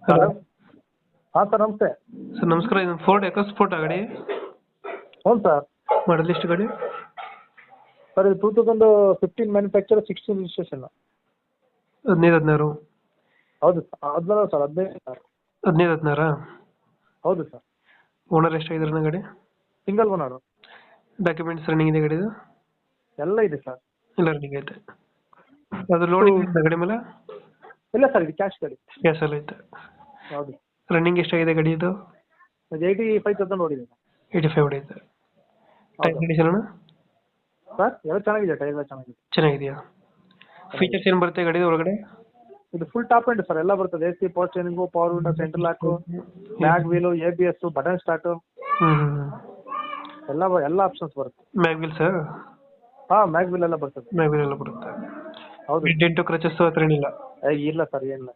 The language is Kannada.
ಹಲೋ. ಹಾಂ ಸರ್ ನಮಸ್ತೆ. ಸರ್ ನಮಸ್ಕಾರ, ಇದು ಫೋರ್ಡ್ ಎಕೋ ಸ್ಪೋರ್ಟ್ ಗಾಡಿ ಹ್ಞೂ ಸರ್. ಮಾಡಲ್ ಎಷ್ಟು ಗಾಡಿ? ಸರ್ ಇದು 2015 ಮ್ಯಾನುಫ್ಯಾಕ್ಚರ್, 16 ರಿಜಿಸ್ಟ್ರೇಷನ್. 15-16? ಹೌದು ಸರ್, 15 ಸರ್, 15 ಸರ್. 15-16? ಹೌದು ಸರ್. ಓನರ್ ಎಷ್ಟಾಗಿದ್ದಾರೆ ಗಾಡಿ? Single owner. ಡಾಕ್ಯುಮೆಂಟ್ಸ್ ರನ್ನಿಂಗ್ ಇದೆ ಗಾಡಿದು? ಎಲ್ಲ ಇದೆ ಸರ್. ಎಲ್ಲ ರನ್ನಿಂಗ್ ಐತೆ. ಅದು ಲೋಡಿಂಗ್ ಇದೆ ಗಾಡಿ ಮೇಲೆ? ಇಲ್ಲ ಸರ್, ಇದು ಕ್ಯಾಶ್ ಗಾಡಿ. ಗ್ಯಾಸ್ ಎಲ್ಲ ಐತೆ. ಹೌದು. ರನ್ನಿಂಗ್ ಎಷ್ಟಾಗಿದೆ ಗಾಡಿ ಇದು? ಇದು 85,000 ನೋಡಿದೆ. 85 ಹೊಡೆಯುತ್ತೆ. ಟೈರ್ ಕಂಡೀಷನ್ ಅಣ್ಣ? ಸರ್ ಎಲ್ಲ ಚೆನ್ನಾಗಿದೆ, ಟೈರ್ ಎಲ್ಲ ಚೆನ್ನಾಗಿದೆ. ಚೆನ್ನಾಗಿದೆಯಾ? ಫೀಚರ್ಸ್ ಏನು ಬರುತ್ತೆ ಗಾಡಿ ಒಳಗಡೆ? ಇದು ಫುಲ್ ಟಾಪ್ ಎಂಡ್ ಸರ್, ಎಲ್ಲ ಬರ್ತದೆ. AC, power steering, power window, central lock, bag wheel, ABS, button start, ಎಲ್ಲ ಆಪ್ಷನ್ಸ್ ಬರುತ್ತೆ. Mag wheel sir? ಹಾಂ, ಮ್ಯಾಗ್ ವೀಲ್ ಎಲ್ಲ ಬರ್ತದೆ. ಮ್ಯಾಗ್ ವೀಲ್ ಎಲ್ಲ ಬರುತ್ತೆ. ಹೌದು. ಡೆಂಟು ಕ್ರಚಸ್ ಹತ್ರ ಏನಿಲ್ಲ? ಇಲ್ಲ ಸರ್, ಏನಿಲ್ಲ.